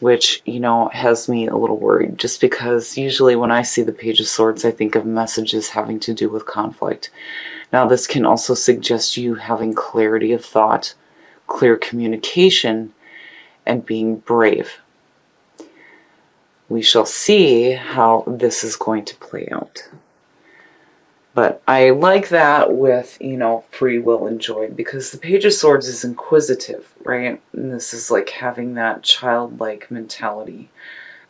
which, you know, has me a little worried, just because usually when I see the Page of Swords, I think of messages having to do with conflict. Now, this can also suggest you having clarity of thought, clear communication, and being brave. We shall see how this is going to play out. But I like that with, you know, free will and joy, because the Page of Swords is inquisitive, right? And this is like having that childlike mentality,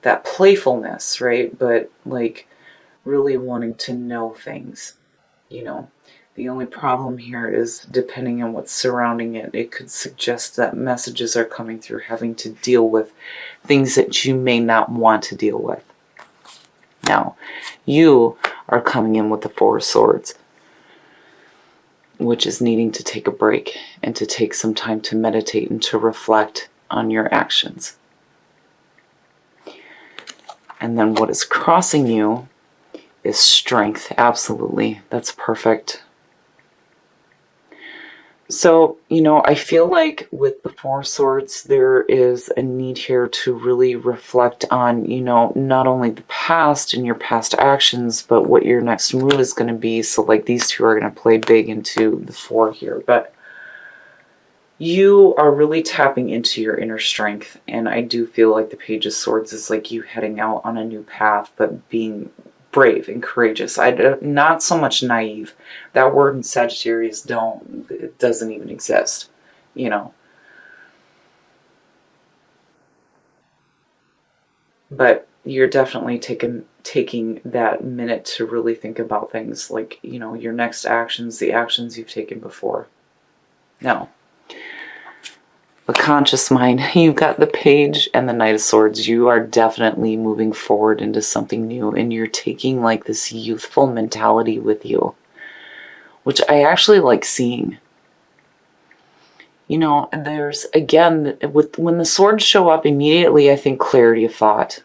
that playfulness, right? But like really wanting to know things, you know. The only problem here is, depending on what's surrounding it, it could suggest that messages are coming through having to deal with things that you may not want to deal with. Now, you are coming in with the Four of Swords, which is needing to take a break and to take some time to meditate and to reflect on your actions. And then what is crossing you is strength. Absolutely. That's perfect. So, you know, I feel like with the Four of Swords, there is a need here to really reflect on, you know, not only the past and your past actions, but what your next move is going to be. So, like, these two are going to play big into the four here. But you are really tapping into your inner strength. And I do feel like the Page of Swords is like you heading out on a new path, but being brave and courageous. Not so much naive. That word in Sagittarius it doesn't even exist, you know. But you're definitely taking that minute to really think about things like, you know, your next actions, the actions you've taken before. Now, the conscious mind, you've got the Page and the Knight of Swords. You are definitely moving forward into something new, and you're taking like this youthful mentality with you, which I actually like seeing. You know, there's, again, when the swords show up immediately, I think clarity of thought.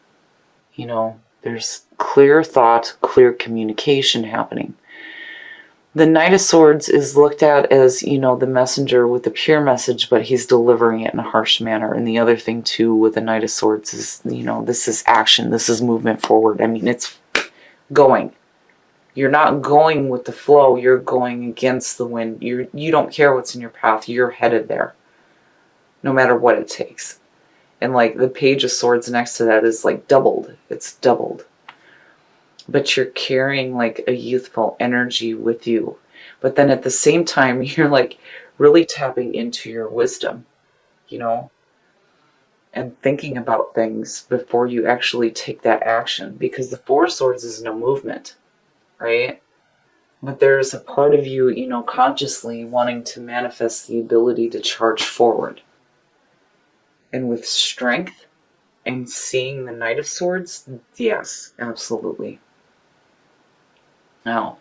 You know, there's clear thought, clear communication happening. The Knight of Swords is looked at as, you know, the messenger with the pure message, but he's delivering it in a harsh manner. And the other thing, too, with the Knight of Swords is, you know, this is action. This is movement forward. I mean, it's going. You're not going with the flow. You're going against the wind. You don't care what's in your path. You're headed there, no matter what it takes. And, like, the Page of Swords next to that is, like, doubled. It's doubled. But you're carrying like a youthful energy with you. But then at the same time, you're like really tapping into your wisdom, you know, and thinking about things before you actually take that action. Because the Four of Swords is no movement, right? But there's a part of you, you know, consciously wanting to manifest the ability to charge forward. And with strength and seeing the Knight of Swords, yes, absolutely. Now,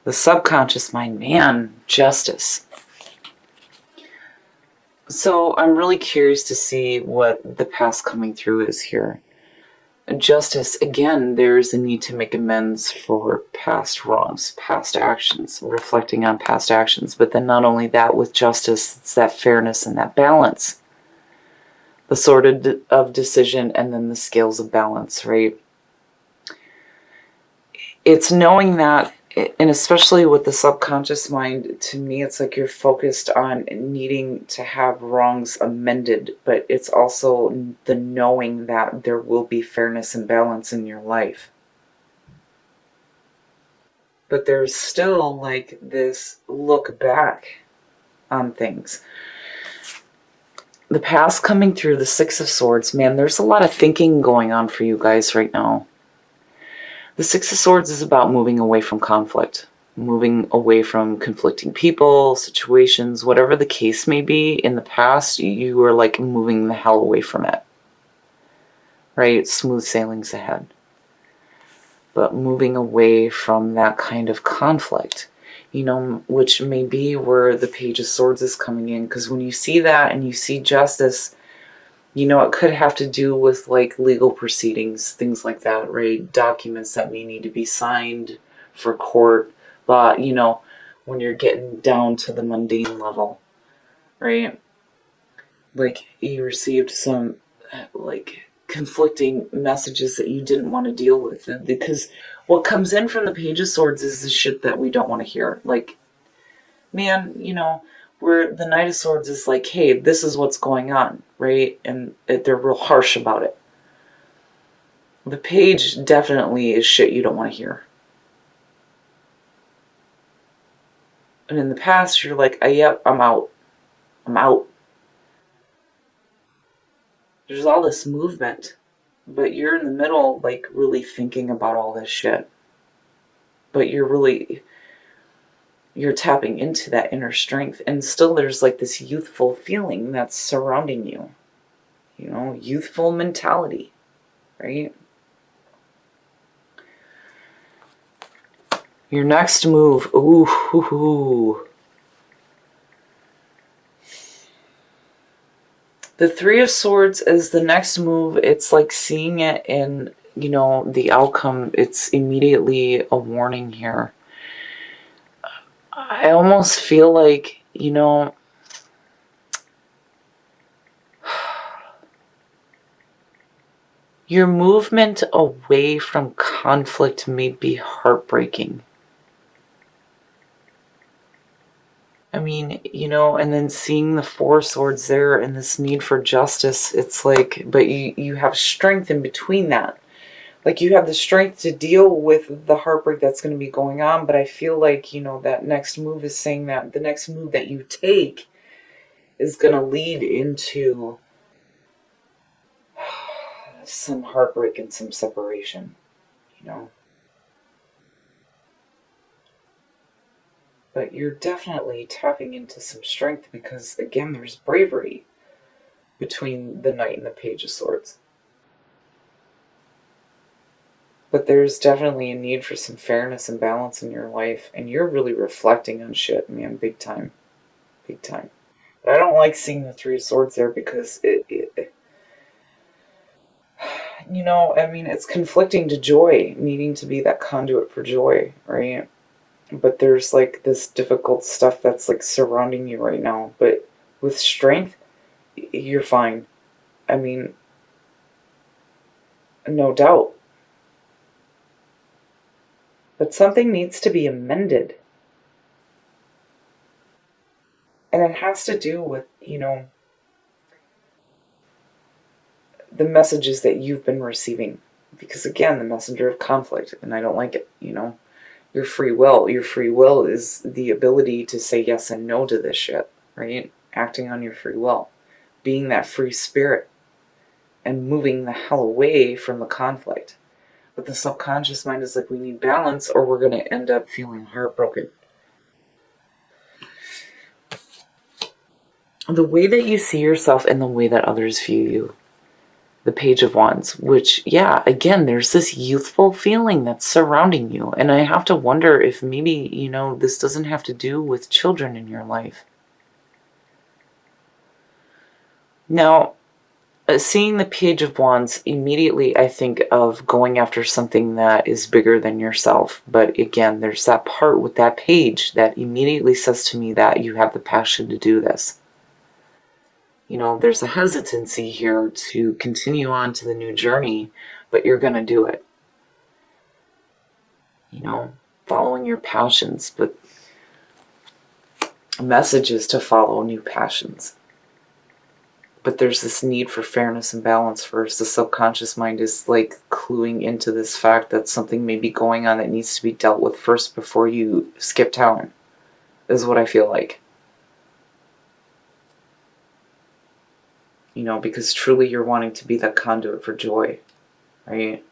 the subconscious mind, man, justice. So I'm really curious to see what the past coming through is here. Justice, again, there's a need to make amends for past wrongs, past actions, reflecting on past actions. But then not only that, with justice, it's that fairness and that balance. The sword of decision and then the scales of balance, right? It's knowing that, and especially with the subconscious mind, to me, it's like you're focused on needing to have wrongs amended, but it's also the knowing that there will be fairness and balance in your life. But there's still like this look back on things. The past coming through, the Six of Swords, man, there's a lot of thinking going on for you guys right now. The Six of Swords is about moving away from conflict, moving away from conflicting people, situations, whatever the case may be. In the past, you were like moving the hell away from it, right? Smooth sailings ahead. But moving away from that kind of conflict, you know, which may be where the Page of Swords is coming in. Because when you see that and you see justice, you know, it could have to do with like legal proceedings, things like that, right? Documents that may need to be signed for court, but, you know, when you're getting down to the mundane level, right? Like you received some like conflicting messages that you didn't want to deal with. And because what comes in from the Page of Swords is the shit that we don't want to hear. Like, man, where the Knight of Swords is like, hey, this is what's going on, right? And they're real harsh about it. The Page definitely is shit you don't want to hear. And in the past, you're like, yep, I'm out. I'm out. There's all this movement, but you're in the middle, like, really thinking about all this shit. But you're tapping into that inner strength. And still there's like this youthful feeling that's surrounding you. Youthful mentality, right? Your next move, ooh. The Three of Swords is the next move. It's like seeing it in, the outcome. It's immediately a warning here. I almost feel like, your movement away from conflict may be heartbreaking. I mean, and then seeing the Four Swords there and this need for justice, it's like, but you have strength in between that. Like, you have the strength to deal with the heartbreak that's going to be going on, but I feel like, that next move is saying that the next move that you take is going to lead into some heartbreak and some separation, But you're definitely tapping into some strength because, again, there's bravery between the Knight and the Page of Swords. But there's definitely a need for some fairness and balance in your life, and you're really reflecting on shit, man, big time. Big time. But I don't like seeing the Three of Swords there because it's conflicting to joy, needing to be that conduit for joy, right? But there's like this difficult stuff that's like surrounding you right now. But with strength, you're fine. I mean, no doubt. But something needs to be amended. And it has to do with, the messages that you've been receiving. Because again, the messenger of conflict, and I don't like it, Your free will. Your free will is the ability to say yes and no to this shit, right? Acting on your free will. Being that free spirit. And moving the hell away from the conflict. But the subconscious mind is like, we need balance or we're going to end up feeling heartbroken. The way that you see yourself and the way that others view you. The Page of Wands, which, yeah, again, there's this youthful feeling that's surrounding you. And I have to wonder if maybe, this doesn't have to do with children in your life. Now, seeing the Page of Wands, immediately I think of going after something that is bigger than yourself. But again, there's that part with that page that immediately says to me that you have the passion to do this. There's a hesitancy here to continue on to the new journey, but you're going to do it. Following your passions, but messages to follow new passions. But there's this need for fairness and balance first. The subconscious mind is like cluing into this fact that something may be going on that needs to be dealt with first before you skip town, is what I feel like. Because truly you're wanting to be that conduit for joy, right?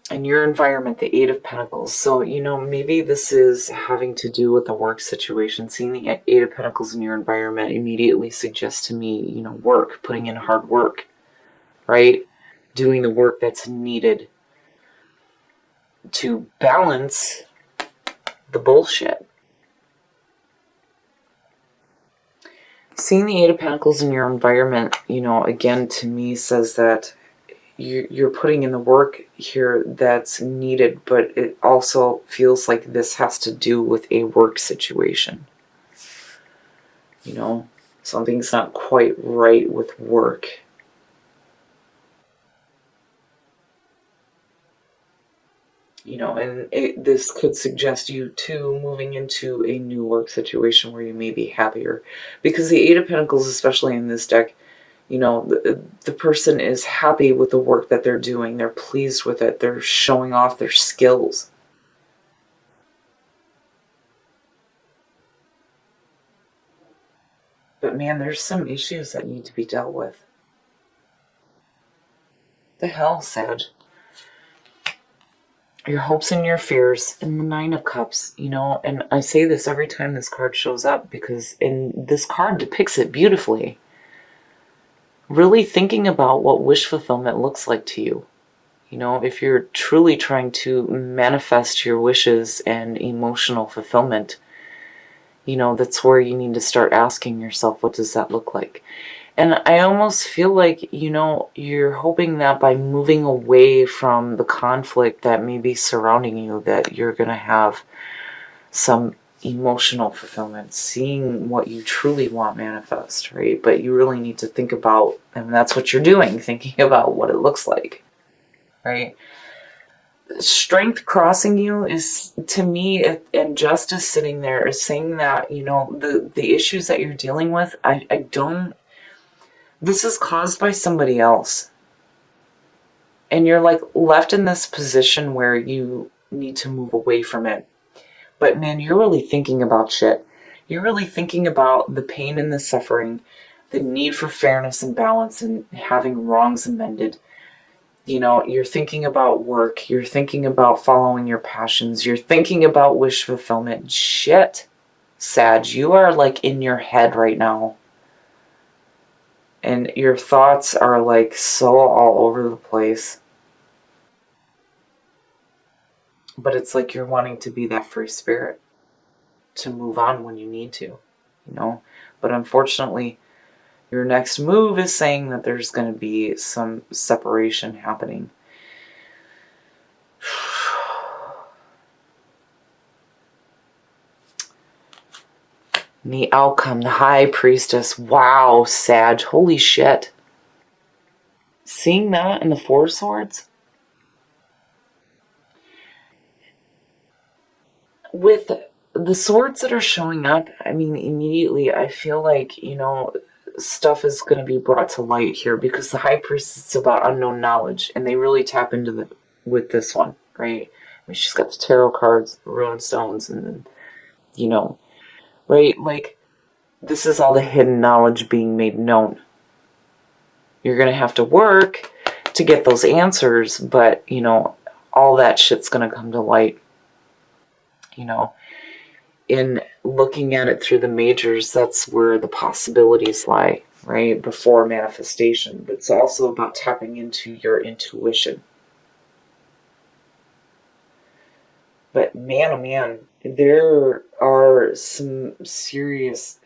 And your environment, the Eight of Pentacles. So, maybe this is having to do with a work situation. Seeing the Eight of Pentacles in your environment immediately suggests to me, work, putting in hard work, right? Doing the work that's needed to balance the bullshit. Seeing the Eight of Pentacles in your environment, again, to me says that you're putting in the work here that's needed, but it also feels like this has to do with a work situation. Something's not quite right with work. You know, and this could suggest you too moving into a new work situation where you may be happier. Because the Eight of Pentacles, especially in this deck, you know, the person is happy with the work that they're doing. They're pleased with it. They're showing off their skills. But man, there's some issues that need to be dealt with. The hell, Sag? Your hopes and your fears, and the Nine of Cups, you know, and I say this every time this card shows up because this card depicts it beautifully. Really thinking about what wish fulfillment looks like to you. You know, if you're truly trying to manifest your wishes and emotional fulfillment, you know, that's where you need to start asking yourself, what does that look like? And I almost feel like, you know, you're hoping that by moving away from the conflict that may be surrounding you, that you're going to have some emotional fulfillment, seeing what you truly want manifest, right? But you really need to think about, and that's what you're doing, thinking about what it looks like, right? Strength crossing you is, to me, and justice sitting there is saying that, you know, the issues that you're dealing with, I don't, this is caused by somebody else. And you're like left in this position where you need to move away from it. But man, you're really thinking about shit. You're really thinking about the pain and the suffering, the need for fairness and balance and having wrongs amended. You know, you're thinking about work. You're thinking about following your passions. You're thinking about wish fulfillment. Shit, Sag, you are like in your head right now. And your thoughts are like so all over the place. But it's like you're wanting to be that free spirit to move on when you need to, you know. But unfortunately, your next move is saying that there's going to be some separation happening. The outcome, the High Priestess. Wow, Sag. Holy shit. Seeing that in the Four of Swords? With the swords that are showing up, I mean, immediately I feel like, you know, stuff is going to be brought to light here because the High Priestess is about unknown knowledge, and they really tap into the with this one, right? I mean, she's got the tarot cards, the rune stones, and then, you know, right? Like, this is all the hidden knowledge being made known. You're going to have to work to get those answers, but, you know, all that shit's going to come to light. You know, in looking at it through the majors, that's where the possibilities lie, right? Before manifestation. But it's also about tapping into your intuition. But man, oh man, there are some serious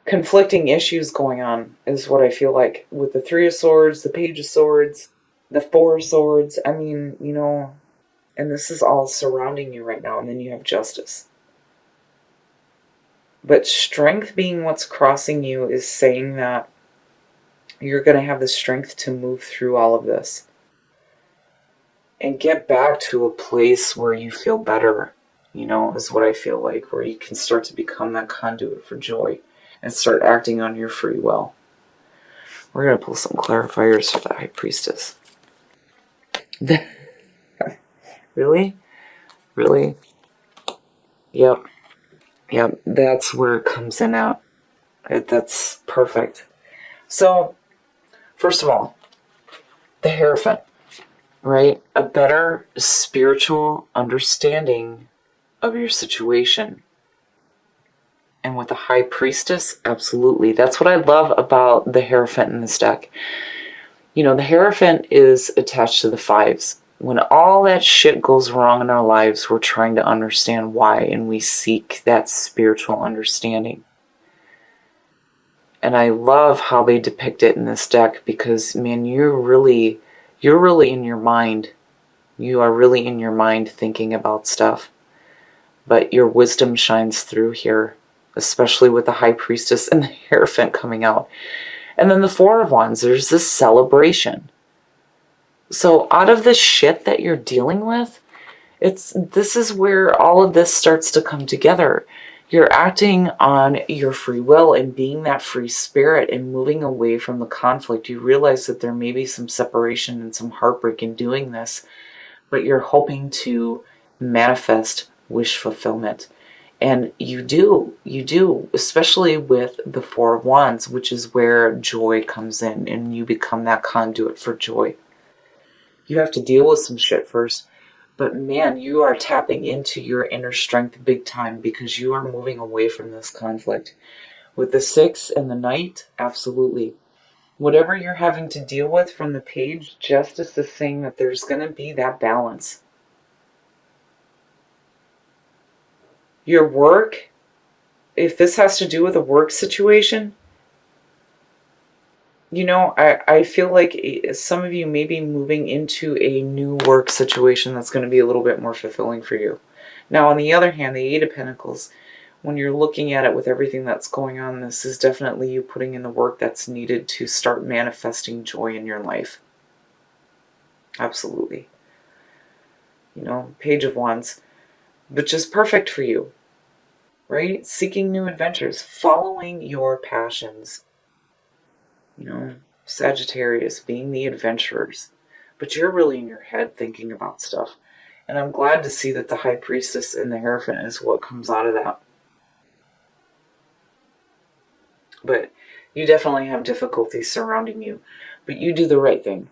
conflicting issues going on, is what I feel like, with the Three of Swords, the Page of Swords, the Four of Swords. I mean, you know, and this is all surrounding you right now, and then you have Justice. But strength being what's crossing you is saying that you're going to have the strength to move through all of this and get back to a place where you feel better, you know, is what I feel like, where you can start to become that conduit for joy and start acting on your free will. We're going to pull some clarifiers for the High Priestess. Really? Really? Yep. Yep. That's where it comes in at. That's perfect. So, first of all, the Hierophant, right? A better spiritual understanding of your situation. And with the High Priestess, absolutely. That's what I love about the Hierophant in this deck. You know, the Hierophant is attached to the fives. When all that shit goes wrong in our lives, we're trying to understand why, and we seek that spiritual understanding. And I love how they depict it in this deck because, man, you're really in your mind. You are really in your mind thinking about stuff. But your wisdom shines through here. especially with the High Priestess and the Hierophant coming out. And then the Four of Wands, there's this celebration. So out of the shit that you're dealing with, this is where all of this starts to come together. You're acting on your free will and being that free spirit and moving away from the conflict. You realize that there may be some separation and some heartbreak in doing this, but you're hoping to manifest wish fulfillment. And you do, especially with the Four of Wands, which is where joy comes in and you become that conduit for joy. You have to deal with some shit first. But man, you are tapping into your inner strength big time because you are moving away from this conflict. With the 6 and the Knight, absolutely. Whatever you're having to deal with from the page, Justice is saying that there's going to be that balance. Your work, if this has to do with a work situation, I feel like some of you may be moving into a new work situation that's going to be a little bit more fulfilling for you. Now, on the other hand, the 8 of Pentacles, when you're looking at it with everything that's going on, this is definitely you putting in the work that's needed to start manifesting joy in your life. Absolutely. Page of Wands, which is perfect for you, right? Seeking new adventures, following your passions. Sagittarius, being the adventurers. But you're really in your head thinking about stuff. And I'm glad to see that the High Priestess and the Hierophant is what comes out of that. But you definitely have difficulties surrounding you. But you do the right thing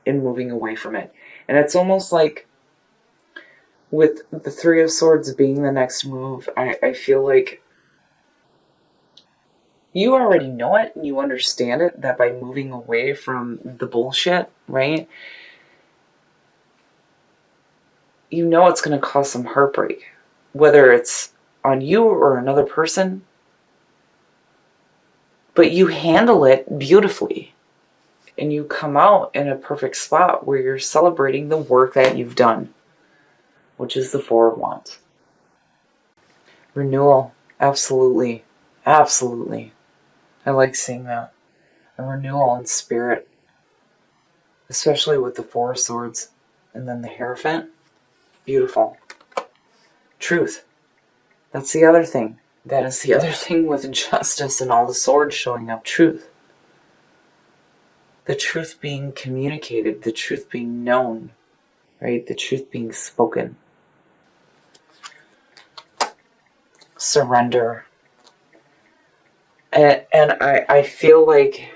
in moving away from it. And it's almost like with the 3 of Swords being the next move, I feel like you already know it and you understand it, that by moving away from the bullshit, right? You know it's going to cause some heartbreak. Whether it's on you or another person. But you handle it beautifully. And you come out in a perfect spot where you're celebrating the work that you've done. Which is the 4 of Wands. Renewal. Absolutely. Absolutely. I like seeing that. A renewal in spirit. Especially with the 4 of Swords. And then the Hierophant. Beautiful. Truth. That's the other thing. That is the other thing with Justice and all the swords showing up. Truth. The truth being communicated. The truth being known. Right? The truth being spoken. Surrender. And I feel like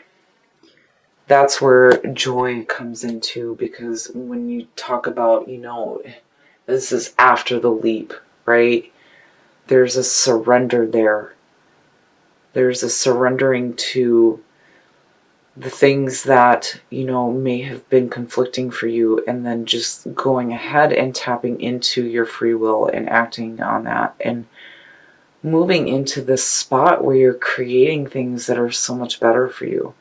that's where joy comes into, because when you talk about, this is after the leap, right? There's a surrender there. There's a surrendering to the things that, may have been conflicting for you, and then just going ahead and tapping into your free will and acting on that and moving into this spot where you're creating things that are so much better for you.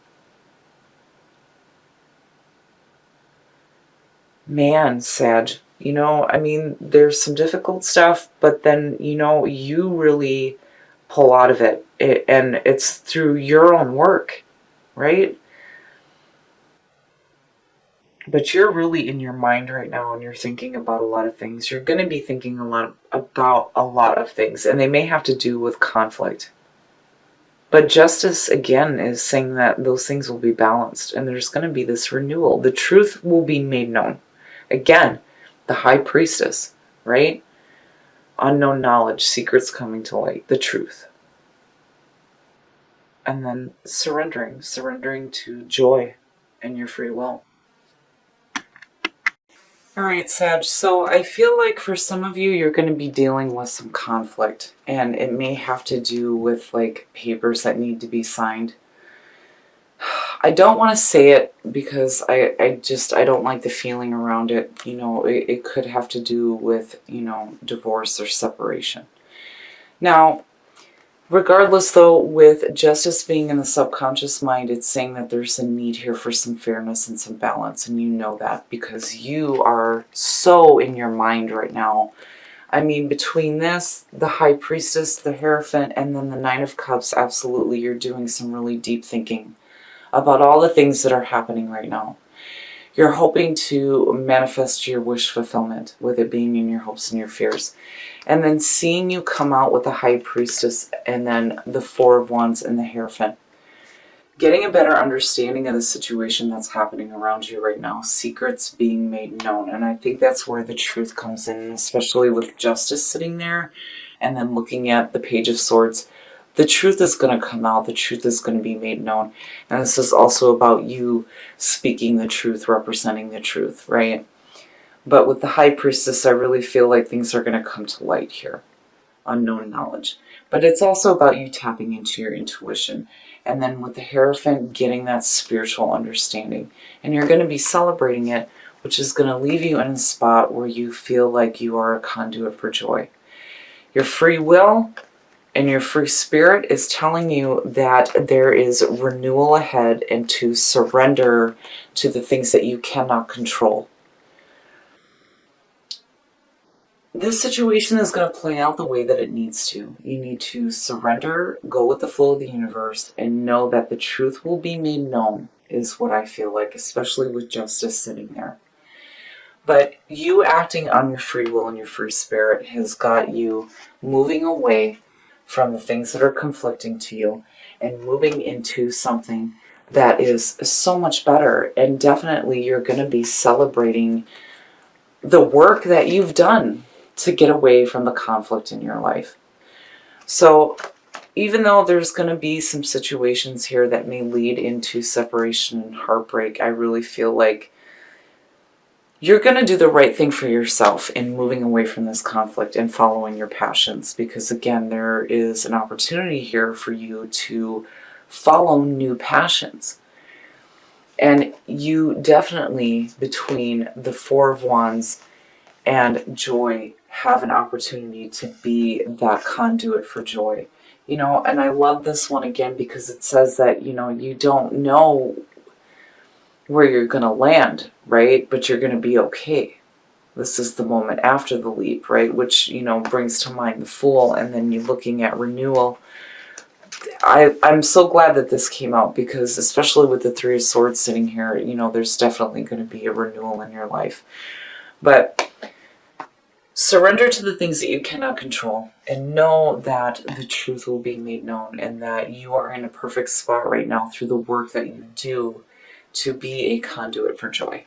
Man, Sag, there's some difficult stuff, but then, you really pull out of it. And it's through your own work, right? But you're really in your mind right now and you're thinking about a lot of things. You're going to be thinking about a lot of things, and they may have to do with conflict. But Justice, again, is saying that those things will be balanced and there's going to be this renewal. The truth will be made known. Again, the High Priestess, right? Unknown knowledge, secrets coming to light, the truth. And then surrendering to joy and your free will. All right, Sag, so I feel like for some of you, you're going to be dealing with some conflict, and it may have to do with like papers that need to be signed. I don't want to say it because I don't like the feeling around it. It could have to do with, divorce or separation. Now, regardless though, with Justice being in the subconscious mind, it's saying that there's a need here for some fairness and some balance. And you know that because you are so in your mind right now. I mean, between this, the High Priestess, the Hierophant, and then the Nine of Cups, absolutely, you're doing some really deep thinking about all the things that are happening right now. You're hoping to manifest your wish fulfillment, with it being in your hopes and your fears. And then seeing you come out with the High Priestess and then the Four of Wands and the Hierophant. Getting a better understanding of the situation that's happening around you right now. Secrets being made known. And I think that's where the truth comes in, especially with Justice sitting there and then looking at the Page of Swords. The truth is going to come out. The truth is going to be made known. And this is also about you speaking the truth, representing the truth, right? But with the High Priestess, I really feel like things are going to come to light here. Unknown knowledge. But it's also about you tapping into your intuition. And then with the Hierophant, getting that spiritual understanding. And you're going to be celebrating it, which is going to leave you in a spot where you feel like you are a conduit for joy. Your free will and your free spirit is telling you that there is renewal ahead and to surrender to the things that you cannot control. This situation is going to play out the way that it needs to. You need to surrender, go with the flow of the universe, and know that the truth will be made known, is what I feel like, especially with Justice sitting there. But you acting on your free will and your free spirit has got you moving away from the things that are conflicting to you and moving into something that is so much better. And definitely you're going to be celebrating the work that you've done to get away from the conflict in your life. So even though there's going to be some situations here that may lead into separation and heartbreak, I really feel like you're going to do the right thing for yourself in moving away from this conflict and following your passions. Because again, there is an opportunity here for you to follow new passions. And you definitely, between the Four of Wands and joy, have an opportunity to be that conduit for joy. You know, and I love this one again because it says that, you know, you don't know where you're going to land, right? But you're going to be okay. This is the moment after the leap, right? Which, you know, brings to mind the Fool, and then you're looking at renewal. I'm so glad that this came out because, especially with the Three of Swords sitting here, you know, there's definitely going to be a renewal in your life. But surrender to the things that you cannot control and know that the truth will be made known and that you are in a perfect spot right now through the work that you do to be a conduit for joy.